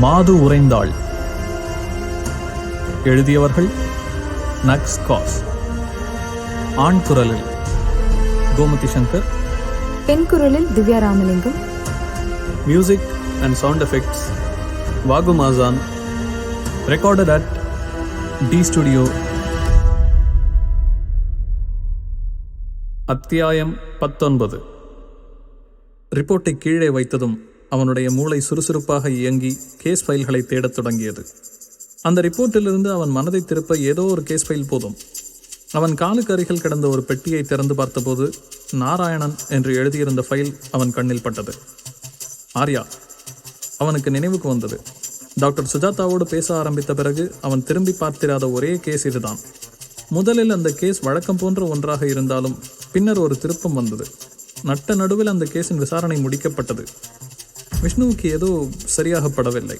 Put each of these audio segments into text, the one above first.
மாது உறைந்தாள். எழுதியவர்கள் நக்ஸ் காஸ். ஆண் குரலில் கோமதி சங்கர், பெண் குரலில் Divya Ramalingam. Music and sound effects வாகு மாசான். Recorded at the studio. அத்தியாயம் 19. ரிப்போர்ட்டை கீழே வைத்ததும் அவனுடைய மூளை சுறுசுறுப்பாக இயங்கி கேஸ் ஃபைல்களை தேடத் தொடங்கியது. அந்த ரிப்போர்ட்டிலிருந்து அவன் மனதை திருப்ப ஏதோ ஒரு கேஸ் ஃபைல் போதும். அவன் காலுக்கு அருகில் கிடந்த ஒரு பெட்டியை திறந்து பார்த்தபோது நாராயணன் என்று எழுதியிருந்த ஃபைல் அவன் கண்ணில் பட்டது. ஆர்யா. அவனுக்கு நினைவுக்கு வந்தது. டாக்டர் சுஜாதாவோடு பேச ஆரம்பித்த பிறகு அவன் திரும்பி பார்த்திராத ஒரே கேஸ் இதுதான். முதலில் அந்த கேஸ் வழக்கம் போன்ற ஒன்றாக இருந்தாலும் பின்னர் ஒரு திருப்பம் வந்தது. நட்ட நடுவில் அந்த கேஸின் விசாரணை முடிக்கப்பட்டது. விஷ்ணுவுக்கு ஏதோ சரியாகப்படவில்லை.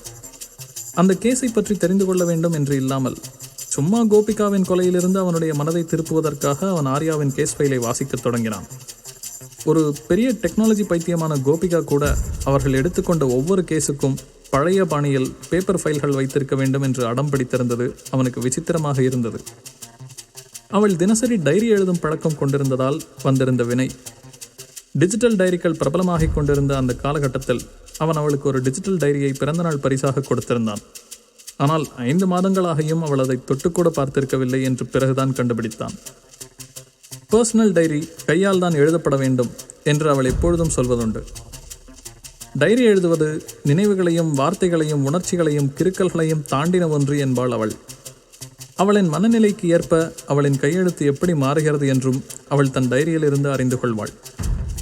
அந்த கேஸை பற்றி தெரிந்து கொள்ள வேண்டும் என்று இல்லாமல் சும்மா கோபிகாவின் கொலையிலிருந்து அவனுடைய மனதை திருப்புவதற்காக அவன் ஆர்யாவின் கேஸ் ஃபைலை வாசிக்கத் தொடங்கினான். ஒரு பெரிய டெக்னாலஜி பைத்தியமான கோபிகா கூட அவர்கள் எடுத்துக்கொண்ட ஒவ்வொரு கேஸுக்கும் பழைய பாணியில் பேப்பர் ஃபைல்கள் வைத்திருக்க வேண்டும் என்று அடம் பிடித்திருந்தது அவனுக்கு விசித்திரமாக இருந்தது. அவள் தினசரி டைரி எழுதும் பழக்கம் கொண்டிருந்ததால் வந்திருந்த வினை. டிஜிட்டல் டைரிகள் பிரபலமாகிக் கொண்டிருந்த அந்த காலகட்டத்தில் அவன் அவளுக்கு ஒரு டிஜிட்டல் டைரியை பிறந்தநாள் பரிசாக கொடுத்திருந்தான். ஆனால் 5 மாதங்களாகியும் அவள் அதை தொட்டுக்கூட பார்த்திருக்கவில்லை என்று பிறகுதான் கண்டுபிடித்தான். பர்சனல் டைரி கையால் தான் எழுதப்பட வேண்டும் என்று அவள் எப்பொழுதும் சொல்வதுண்டு. டைரி எழுதுவது நினைவுகளையும் வார்த்தைகளையும் உணர்ச்சிகளையும் கிறுக்கல்களையும் தாண்டின ஒன்று என்பாள் அவள். அவளின் மனநிலைக்கு ஏற்ப அவளின் கையெழுத்து எப்படி மாறுகிறது என்றும் அவள் தன் டைரியில் இருந்து அறிந்து கொள்வாள்.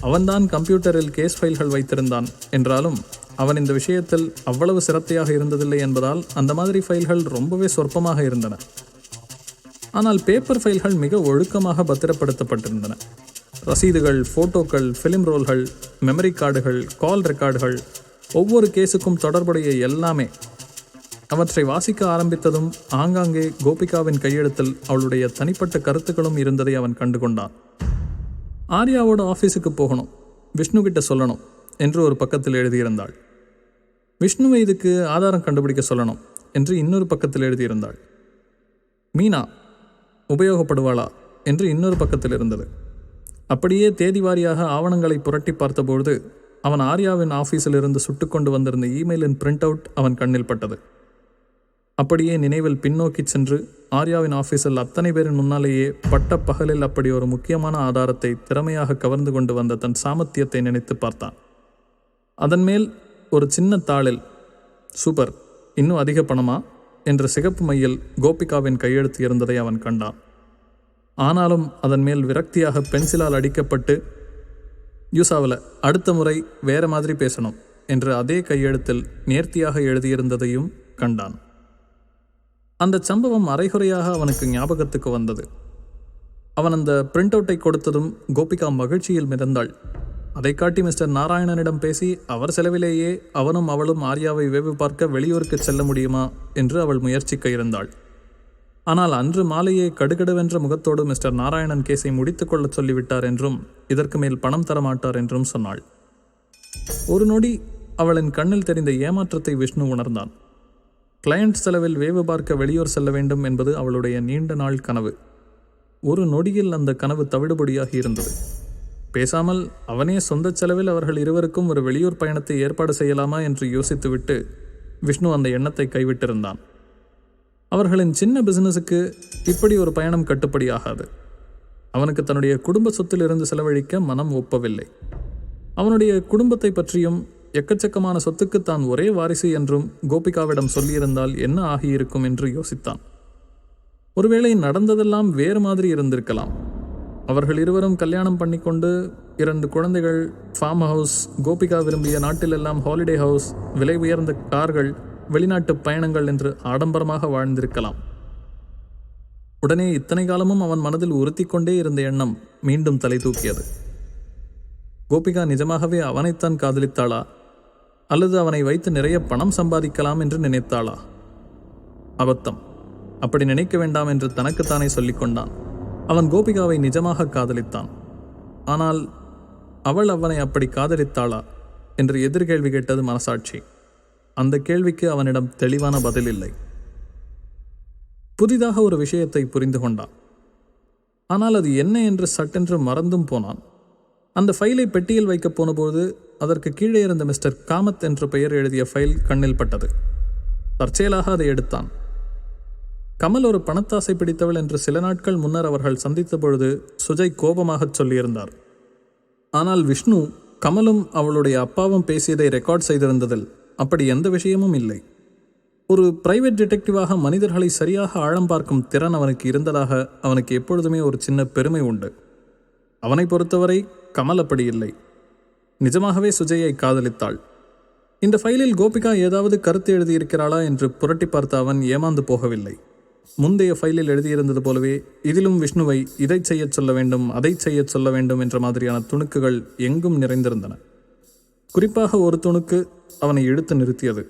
அவன்தான் கம்ப்யூட்டரில் கேஸ் ஃபைல்கள் வைத்திருந்தான் என்றாலும் அவன் இந்த விஷயத்தில் அவ்வளவு சிரத்தையாக இருந்ததில்லை என்பதால் அந்த மாதிரி ஃபைல்கள் ரொம்பவே சொற்பமாக இருந்தன. ஆனால் பேப்பர் ஃபைல்கள் மிக ஒழுக்கமாக பத்திரப்படுத்தப்பட்டிருந்தன. ரசீதுகள், ஃபோட்டோக்கள், ஃபிலிம் ரோல்கள், மெமரி கார்டுகள், கால் ரெக்கார்டுகள், ஒவ்வொரு கேஸுக்கும் தொடர்புடைய எல்லாமே. அவற்றை வாசிக்க ஆரம்பித்ததும் ஆங்காங்கே கோபிகாவின் கையெழுத்தில் அவளுடைய தனிப்பட்ட கருத்துக்களும் இருந்ததை அவன் கண்டுகொண்டான். ஆர்யாவோட ஆஃபீஸுக்கு போகணும், விஷ்ணு கிட்ட சொல்லணும் என்று ஒரு பக்கத்தில் எழுதியிருந்தாள். விஷ்ணுவை இதுக்கு ஆதாரம் கண்டுபிடிக்க சொல்லணும் என்று இன்னொரு பக்கத்தில் எழுதியிருந்தாள். மீனா உபயோகப்படுவாளா என்று இன்னொரு பக்கத்தில் இருந்தது. அப்படியே தேதி வாரியாக ஆவணங்களை புரட்டி பார்த்தபொழுது அவன் ஆர்யாவின் ஆஃபீஸில் இருந்து சுட்டு கொண்டு வந்திருந்த இமெயிலின் பிரிண்ட் அவுட் அவன் கண்ணில் பட்டது. அப்படியே நினைவில் பின்னோக்கி சென்று ஆர்யாவின் ஆஃபீஸில் அத்தனை பேரின் முன்னாலேயே பட்ட பகலில் அப்படி ஒரு முக்கியமான ஆதாரத்தை திறமையாக கவர்ந்து கொண்டு வந்த தன் சாமர்த்தியத்தை நினைத்து பார்த்தான். அதன் மேல் ஒரு சின்ன தாளில் சூப்பர், இன்னும் அதிக பணமா என்ற சிகப்பு மையில் கோபிகாவின் கையெழுத்து இருந்ததை அவன் கண்டான். ஆனாலும் அதன் மேல் விரக்தியாக பென்சிலால் அடிக்கப்பட்டு யூசாவில் அடுத்த முறை வேற மாதிரி பேசணும் என்று அதே கையெழுத்தில் நேர்த்தியாக எழுதியிருந்ததையும் கண்டான். அந்த சம்பவம் அரைகுறையாக அவனுக்கு ஞாபகத்துக்கு வந்தது. அவன் அந்த பிரிண்ட் அவுட்டை கொடுத்ததும் கோபிகா மகிழ்ச்சியில் மிதந்தாள். அதை காட்டி மிஸ்டர் நாராயணனிடம் பேசி அவர் செலவிலேயே அவனும் அவளும் ஆர்யாவை வேவு பார்க்க வெளியூருக்கு செல்ல முடியுமா என்று அவள் முயற்சிக்க இருந்தாள். ஆனால் அன்று மாலையே கடுகடுவென்ற முகத்தோடு மிஸ்டர் நாராயணன் கேஸை முடித்து கொள்ள சொல்லிவிட்டார் என்றும் இதற்கு மேல் பணம் தரமாட்டார் என்றும் சொன்னாள். ஒரு நொடி அவளின் கண்ணில் தெரிந்த ஏமாற்றத்தை விஷ்ணு உணர்ந்தான். கிளையண்ட் செலவில் வேவு பார்க்க வெளியூர் செல்ல வேண்டும் என்பது அவளுடைய நீண்ட நாள் கனவு. ஒரு நொடியில் அந்த கனவு தவிடுபடியாகி இருந்தது. பேசாமல் அவனே சொந்த செலவில் அவர்கள் இருவருக்கும் ஒரு வெளியூர் பயணத்தை ஏற்பாடு செய்யலாமா என்று யோசித்துவிட்டு விஷ்ணு அந்த எண்ணத்தை கைவிட்டிருந்தான். அவர்களின் சின்ன பிசினஸுக்கு இப்படி ஒரு பயணம் கட்டுப்படி ஆகாது. அவனுக்கு தன்னுடைய குடும்ப சொத்திலிருந்து செலவழிக்க மனம் ஒப்பவில்லை. அவனுடைய குடும்பத்தை பற்றியும் எக்கச்சக்கமான சொத்துக்கு தான் ஒரே வாரிசு என்றும் கோபிகாவிடம் சொல்லியிருந்தால் என்ன ஆகியிருக்கும் என்று யோசித்தான். ஒருவேளை நடந்ததெல்லாம் வேறு மாதிரி இருந்திருக்கலாம். அவர்கள் இருவரும் கல்யாணம் பண்ணிக்கொண்டு 2 குழந்தைகள், ஃபார்ம் ஹவுஸ், கோபிகா விரும்பிய நாட்டிலெல்லாம் ஹாலிடே ஹவுஸ், விலை உயர்ந்த கார்கள், வெளிநாட்டு பயணங்கள் என்று ஆடம்பரமாக வாழ்ந்திருக்கலாம். உடனே இத்தனை காலமும் அவன் மனதில் உறுத்தி கொண்டே இருந்த எண்ணம் மீண்டும் தலை தூக்கியது. கோபிகா நிஜமாகவே அவனைத்தான் காதலித்தாளா அல்லது அவனை வைத்து நிறைய பணம் சம்பாதிக்கலாம் என்று நினைத்தாளா? அபத்தம். அப்படி நினைக்க வேண்டாம் என்று தனக்குத்தானே சொல்லிக்கொண்டான். அவன் கோபிகாவை நிஜமாக காதலித்தான். ஆனால் அவள் அவனை அப்படி காதலித்தாளா என்று எதிர்கேள்வி கேட்டது மனசாட்சி. அந்த கேள்விக்கு அவனிடம் தெளிவான பதில் இல்லை. புதிதாக ஒரு விஷயத்தை புரிந்து கொண்டான். ஆனால் அது என்ன என்று சட்டென்று மறந்தும் போனான். அந்த ஃபைலை பெட்டியில் வைக்கப் போனபோது அதற்கு கீழே இருந்த மிஸ்டர் காமத் என்ற பெயர் எழுதிய ஃபைல் கண்ணில் பட்டது. தற்செயலாக அதை எடுத்தான். கமல் ஒரு பணத்தாசை பிடித்தவள் என்று சில நாட்கள் முன்னர் அவர்கள் சந்தித்த பொழுது சுஜய் கோபமாகச் சொல்லியிருந்தார். ஆனால் விஷ்ணு கமலும் அவளுடைய அப்பாவும் பேசியதை ரெக்கார்ட் செய்திருந்ததில் அப்படி எந்த விஷயமும் இல்லை. ஒரு பிரைவேட் டிடெக்டிவாக மனிதர்களை சரியாக ஆழம் பார்க்கும் திறன் அவனுக்கு இருந்ததாக அவனுக்கு எப்பொழுதுமே ஒரு சின்ன பெருமை உண்டு. அவனை பொறுத்தவரை கமல் அப்படி இல்லை. நிஜமாகவே சுஜயை காதலித்தாள். இந்த ஃபைலில் கோபிகா ஏதாவது கருத்து எழுதியிருக்கிறாளா என்று புரட்டி பார்த்த அவன் ஏமாந்து போகவில்லை. முந்தைய ஃபைலில் எழுதியிருந்தது போலவே இதிலும் விஷ்ணுவை இதை செய்யச் சொல்ல வேண்டும், அதை செய்யச் சொல்ல வேண்டும் என்ற மாதிரியான துணுக்குகள் எங்கும் நிறைந்திருந்தன. குறிப்பாக ஒரு துணுக்கு அவனை இழுத்து நிறுத்தியது.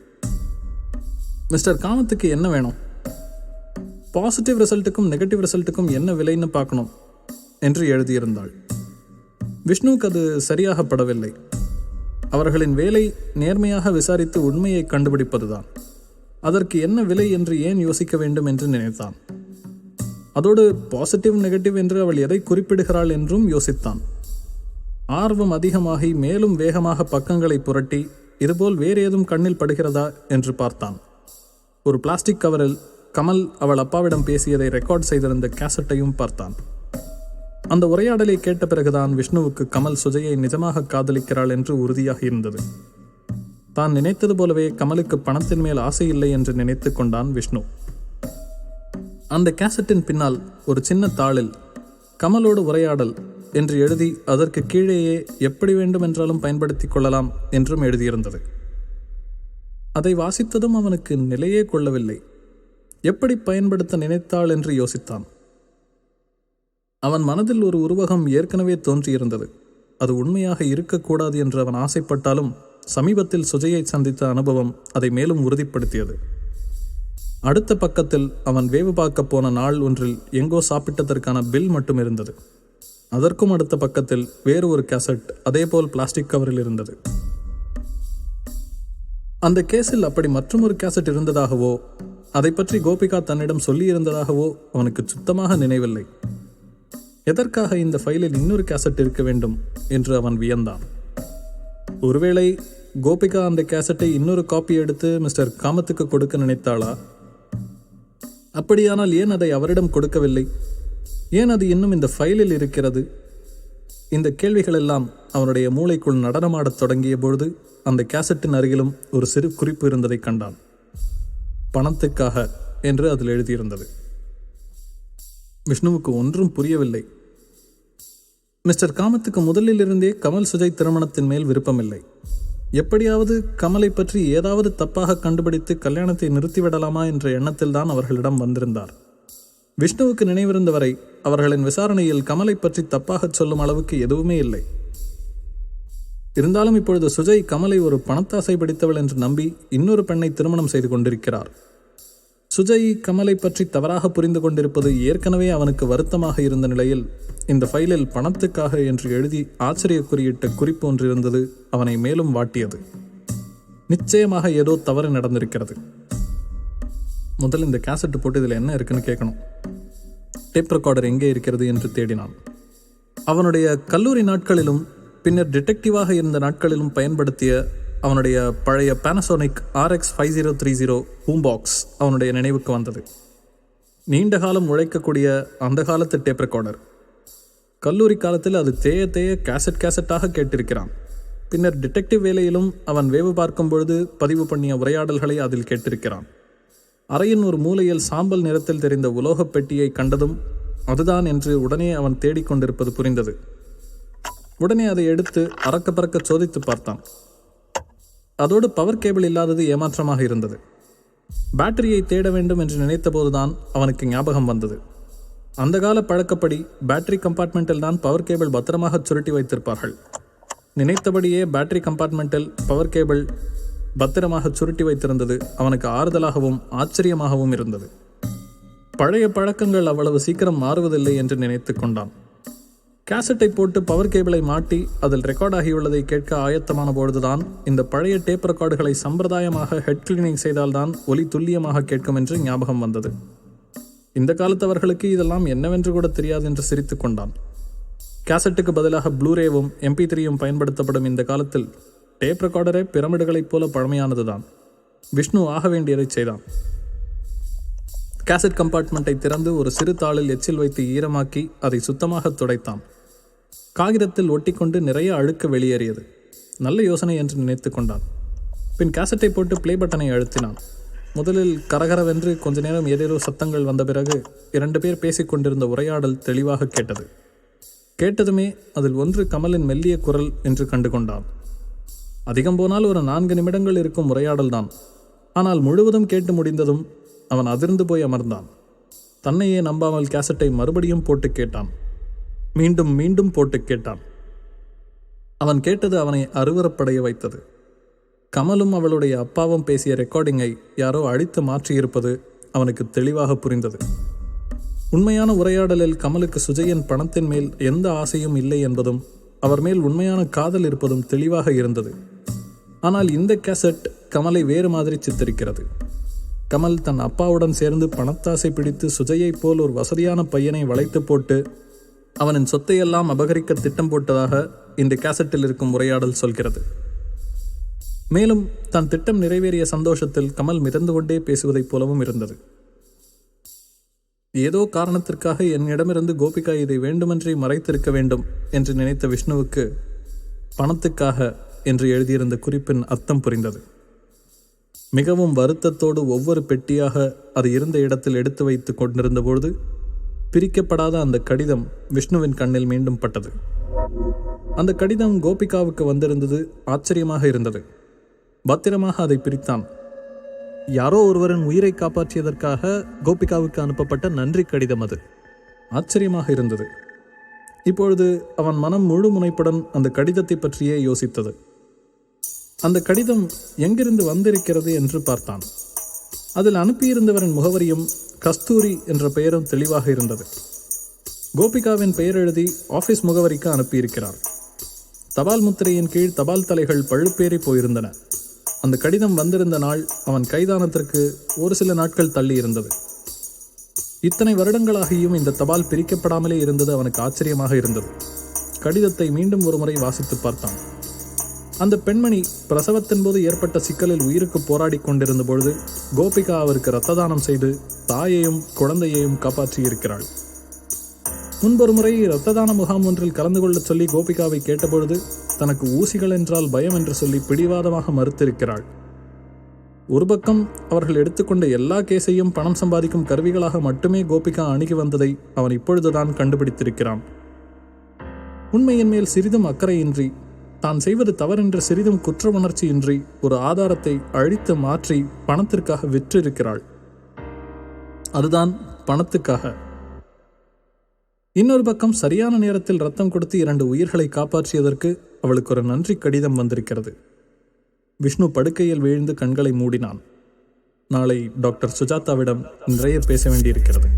மிஸ்டர் காமத்துக்கு என்ன வேணும்? பாசிட்டிவ் ரிசல்ட்டுக்கும் நெகட்டிவ் ரிசல்ட்டுக்கும் என்ன விலைன்னு பார்க்கணும் என்று எழுதியிருந்தாள். விஷ்ணுவுக்கு அது சரியாக படவில்லை. அவர்களின் வேலை நேர்மையாக விசாரித்து உண்மையை கண்டுபிடிப்பதுதான். அதற்கு என்ன விலை என்று ஏன் யோசிக்க வேண்டும் என்று நினைத்தான். அதோடு பாசிட்டிவ் நெகட்டிவ் என்று அவள் எதை குறிப்பிடுகிறாள் என்றும் யோசித்தான். ஆர்வம் அதிகமாகி மேலும் வேகமாக பக்கங்களை புரட்டி இதுபோல் வேறு ஏதும் கண்ணில் படுகிறதா என்று பார்த்தான். ஒரு பிளாஸ்டிக் கவரில் கமல் அவள் அப்பாவிடம் பேசியதை ரெக்கார்ட் செய்திருந்த கேசட்டையும் பார்த்தான். அந்த உரையாடலை கேட்ட பிறகுதான் விஷ்ணுவுக்கு கமல் சுஜயை நிஜமாக காதலிக்கிறாள் என்று உறுதியாக இருந்தது. தான் நினைத்தது போலவே கமலுக்கு பணத்தின் மேல் ஆசை இல்லை என்று நினைத்து கொண்டான் விஷ்ணு. அந்த கேசட்டின் பின்னால் ஒரு சின்ன தாளில் கமலோடு உரையாடல் என்று எழுதி அதற்கு கீழேயே எப்படி வேண்டுமென்றாலும் பயன்படுத்தி கொள்ளலாம் என்றும் எழுதியிருந்தது. அதை வாசித்ததும் அவனுக்கு நிலையே கொள்ளவில்லை. எப்படி பயன்படுத்த நினைத்தாள் என்று யோசித்தான். அவன் மனதில் ஒரு உருவகம் ஏற்கனவே தோன்றியிருந்தது. அது உண்மையாக இருக்கக்கூடாது என்று அவன் ஆசைப்பட்டாலும் சமீபத்தில் சுஜயை சந்தித்த அனுபவம் அதை மேலும் உறுதிப்படுத்தியது. அடுத்த பக்கத்தில் அவன் வேவு பார்க்க போன நாள் ஒன்றில் எங்கோ சாப்பிட்டதற்கான பில் மட்டும் இருந்தது. அதற்கும் அடுத்த பக்கத்தில் வேறு ஒரு கேசட் அதேபோல் பிளாஸ்டிக் கவரில் இருந்தது. அந்த கேஸில் அப்படி மற்றொரு கேசட் இருந்ததாகவோ அதை பற்றி கோபிகா தன்னிடம் சொல்லியிருந்ததாகவோ அவனுக்கு சுத்தமாக நினைவில்லை. எதற்காக இந்த ஃபைலில் இன்னொரு கேசட் இருக்க வேண்டும் என்று அவன் வியந்தான். ஒருவேளை கோபிகா அந்த கேசட்டை இன்னொரு காப்பி எடுத்து மிஸ்டர் காமத்துக்கு கொடுக்க நினைத்தாளா? அப்படியானால் ஏன் அதை அவரிடம் கொடுக்கவில்லை? ஏன் அது இன்னும் இந்த ஃபைலில் இருக்கிறது? இந்த கேள்விகள் எல்லாம் அவனுடைய மூளைக்குள் நடனமாடத் தொடங்கிய பொழுது அந்த கேசட்டின் அருகிலும் ஒரு சிறு குறிப்பு இருந்ததை கண்டான். பணத்துக்காக என்று அதில் எழுதியிருந்தது. விஷ்ணுவுக்கு ஒன்றும் புரியவில்லை. மிஸ்டர் காமத்துக்கு முதலில் இருந்தே கமல் சுஜய் திருமணத்தின் மேல் விருப்பமில்லை. எப்படியாவது கமலை பற்றி ஏதாவது தப்பாக கண்டுபிடித்து கல்யாணத்தை நிறுத்திவிடலாமா என்ற எண்ணத்தில் தான் அவர்களிடம் வந்திருந்தார். விஷ்ணுவுக்கு நினைவிருந்தவரை அவர்களின் விசாரணையில் கமலை பற்றி தப்பாக சொல்லும் அளவுக்கு எதுவுமே இல்லை. இருந்தாலும் இப்பொழுது சுஜய் கமலை ஒரு பணத்தாசை பிடித்தவள் என்று நம்பி இன்னொரு பெண்ணை திருமணம் செய்து கொண்டிருக்கிறார். சுஜய் கமலை பற்றி தவறாக புரிந்து கொண்டிருப்பது ஏற்கனவே அவனுக்கு வருத்தமாக இருந்த நிலையில் இந்த ஃபைலில் பணத்துக்காக என்று எழுதி ஆச்சரிய குறியிட்ட குறிப்பு ஒன்று இருந்தது அவனை மேலும் வாட்டியது. நிச்சயமாக ஏதோ தவறு நடந்திருக்கிறது. முதல் இந்த கேசட் போட்டு இதில் என்ன இருக்குன்னு கேட்கணும். டேப் ரெக்கார்டர் எங்கே இருக்கிறது என்று தேடினான். அவனுடைய கல்லூரி நாட்களிலும் பின்னர் டிடெக்டிவாக இருந்த நாட்களிலும் பயன்படுத்திய அவனுடைய பழைய Panasonic RX 5030 பூம்பாக்ஸ் அவனுடைய நினைவுக்கு வந்தது. நீண்ட காலம் உழைக்கக்கூடிய அந்த காலத்து டேப் ரெக்கார்டர். கல்லூரி காலத்தில் அது தேய தேய கேசட்டாக கேட்டிருக்கிறான். பின்னர் டிடெக்டிவ் வேலையிலும் அவன் வேவு பார்க்கும் பொழுது பதிவு பண்ணிய உரையாடல்களை அதில் கேட்டிருக்கிறான். அறையின் ஒரு மூலையில் சாம்பல் நிறத்தில் தெரிந்த உலோகப் பெட்டியை கண்டதும் அதுதான் என்று உடனே அவன் தேடிக்கொண்டிருப்பது புரிந்தது. உடனே அதை எடுத்து அறக்க பறக்க சோதித்து பார்த்தான். அதோடு பவர் கேபிள் இல்லாதது ஏமாற்றமாக இருந்தது. பேட்டரியை தேட வேண்டும் என்று நினைத்த போதுதான் அவனுக்கு ஞாபகம் வந்தது. அந்த கால பழக்கப்படி பேட்டரி கம்பார்ட்மெண்ட்டில் தான் பவர் கேபிள் பத்திரமாக சுருட்டி வைத்திருப்பார்கள். நினைத்தபடியே பேட்டரி கம்பார்ட்மெண்ட்டில் பவர் கேபிள் பத்திரமாக சுருட்டி வைத்திருந்தது அவனுக்கு ஆறுதலாகவும் ஆச்சரியமாகவும் இருந்தது. பழைய பழக்கங்கள் அவ்வளவு சீக்கிரம் மாறுவதில்லை என்று நினைத்து கொண்டான். கேசட்டை போட்டு பவர் கேபிளை மாட்டி அதில் ரெக்கார்ட் ஆகியுள்ளதை கேட்க ஆயத்தமான பொழுதுதான் இந்த பழைய டேப் ரெக்கார்டுகளை சம்பிரதாயமாக ஹெட் கிளீனிங் செய்தால்தான் ஒலி துல்லியமாக கேட்கும் என்று ஞாபகம் வந்தது. இந்த காலத்தவர்களுக்கு இதெல்லாம் என்னவென்று கூட தெரியாது என்று சிரித்து கொண்டான். கேசட்டுக்கு பதிலாக ப்ளூரேவும் MP3யும் பயன்படுத்தப்படும் இந்த காலத்தில் டேப் ரெக்கார்டரே பிரமிடுகளைப் போல பழமையானதுதான். விஷ்ணு ஆக வேண்டியதை செய்தான். கேசட் கம்பார்ட்மெண்ட்டை திறந்து ஒரு சிறு தாளில் எச்சில் வைத்து ஈரமாக்கி அதை சுத்தமாக துடைத்தான். காகிதத்தில் ஒட்டிக்கொண்டு நிறைய அழுக்கு வெளியேறியது. நல்ல யோசனை என்று நினைத்து கொண்டான். பின் கேசட்டை போட்டு ப்ளே பட்டனை அழுத்தினான். முதலில் கரகரவென்று கொஞ்ச நேரம் ஏதேதோ சத்தங்கள் வந்த பிறகு 2 பேர் பேசிக்கொண்டிருந்த உரையாடல் தெளிவாக கேட்டது. கேட்டதுமே அதில் ஒன்று கமலின் மெல்லிய குரல் என்று கண்டு கொண்டான். அதிகம் போனால் ஒரு 4 நிமிடங்கள் இருக்கும் உரையாடல்தான். ஆனால் முழுவதும் கேட்டு முடிந்ததும் அவன் அதிர்ந்து போய் அமர்ந்தான். தன்னையே நம்பாமல் கேசட்டை மறுபடியும் போட்டு கேட்டான். மீண்டும் மீண்டும் போட்டு கேட்டான். அவன் கேட்டது அவனை அருவரப்படைய வைத்தது. கமலும் அவளுடைய அப்பாவும் பேசிய ரெக்கார்டிங்கை யாரோ அழித்து மாற்றியிருப்பது அவனுக்கு தெளிவாக புரிந்தது. உண்மையான உரையாடலில் கமலுக்கு சுஜயன் பணத்தின் மேல் எந்த ஆசையும் இல்லை என்பதும் அவர் மேல் உண்மையான காதல் இருப்பதும் தெளிவாக இருந்தது. ஆனால் இந்த கேசட் கமலை வேறு மாதிரி சித்தரிக்கிறது. கமல் தன் அப்பாவுடன் சேர்ந்து பணத்தாசை பிடித்து சுஜையைப் போல் ஒரு வசதியான பையனை வளைத்து போட்டு அவனின் சொத்தையெல்லாம் அபகரிக்க திட்டம் போட்டதாக இந்த கேசட்டில் இருக்கும் உரையாடல் சொல்கிறது. மேலும் தன் திட்டம் நிறைவேறிய சந்தோஷத்தில் கமல் மிதந்து கொண்டே பேசுவதைப் போலவும் இருந்தது. ஏதோ காரணத்திற்காக என்னிடமிருந்து கோபிகா இதை வேண்டுமென்றே மறைத்திருக்க வேண்டும் என்று நினைத்த விஷ்ணுவுக்கு பணத்துக்காக என்று எழுதியிருந்த குறிப்பின் அர்த்தம் புரிந்தது. மிகவும் வருத்தத்தோடு ஒவ்வொரு பெட்டியாக அது இருந்த இடத்தில் எடுத்து வைத்து கொண்டிருந்த பொழுது பிரிக்கப்படாத அந்த கடிதம் விஷ்ணுவின் கண்ணில் மீண்டும் பட்டது. அந்த கடிதம் கோபிகாவுக்கு வந்திருந்தது ஆச்சரியமாக இருந்தது. பத்திரமாக அதை பிரித்தான். யாரோ ஒருவரின் உயிரை காப்பாற்றியதற்காக கோபிகாவுக்கு அனுப்பப்பட்ட நன்றி கடிதம் அது. ஆச்சரியமாக இருந்தது. இப்பொழுது அவன் மனம் முழு முனைப்புடன் அந்த கடிதத்தை பற்றியே யோசித்தது. அந்த கடிதம் எங்கிருந்து வந்திருக்கிறது என்று பார்த்தான். அதில் அனுப்பியிருந்தவரின் முகவரியும் கஸ்தூரி என்ற பெயரும் தெளிவாக இருந்தது. கோபிகாவின் பெயர் எழுதி ஆஃபீஸ் முகவரிக்கு அனுப்பியிருக்கிறார். தபால் முத்திரையின் கீழ் தபால் தலைகள் பழுப்பேறி போயிருந்தன. அந்த கடிதம் வந்திருந்த நாள் அவன் கைதானத்திற்கு ஒரு சில நாட்கள் தள்ளி இருந்தது. இத்தனை வருடங்களாகியும் இந்த தபால் பிரிக்கப்படாமலே இருந்தது அவனுக்கு ஆச்சரியமாக இருந்தது. கடிதத்தை மீண்டும் ஒரு முறை வாசித்து பார்த்தான். அந்த பெண்மணி பிரசவத்தின் போது ஏற்பட்ட சிக்கலில் உயிருக்கு போராடி கொண்டிருந்த பொழுது கோபிகா அவருக்கு இரத்த தானம் செய்து தாயையும் குழந்தையையும் காப்பாற்றியிருக்கிறாள். முன்பொரு முறை இரத்த தான முகாம் ஒன்றில் கலந்து கொள்ள சொல்லி கோபிகாவை கேட்டபொழுது தனக்கு ஊசிகள் என்றால் பயம் என்று சொல்லி பிடிவாதமாக மறுத்திருக்கிறாள். ஒரு பக்கம் அவர்கள் எடுத்துக்கொண்ட எல்லா கேஸையும் பணம் சம்பாதிக்கும் கருவிகளாக மட்டுமே கோபிகா அணுகி வந்ததை அவன் இப்பொழுதுதான் கண்டுபிடித்திருக்கிறான். உண்மையின் மேல் சிறிதும் அக்கறையின்றி, தான் செய்வது தவறென்ற சிறிதும் குற்ற உணர்ச்சியின்றி ஒரு ஆதாரத்தை அழித்து மாற்றி பணத்திற்காக விற்றிருக்கிறாள். அதுதான் பணத்துக்காக. இன்னொரு பக்கம் சரியான நேரத்தில் ரத்தம் கொடுத்து 2 உயிர்களை காப்பாற்றியதற்கு அவளுக்கு ஒரு நன்றி கடிதம் வந்திருக்கிறது. விஷ்ணு படுக்கையில் வீழ்ந்து கண்களை மூடினான். நாளை டாக்டர் சுஜாதாவிடம் நிறைய பேச வேண்டியிருக்கிறது.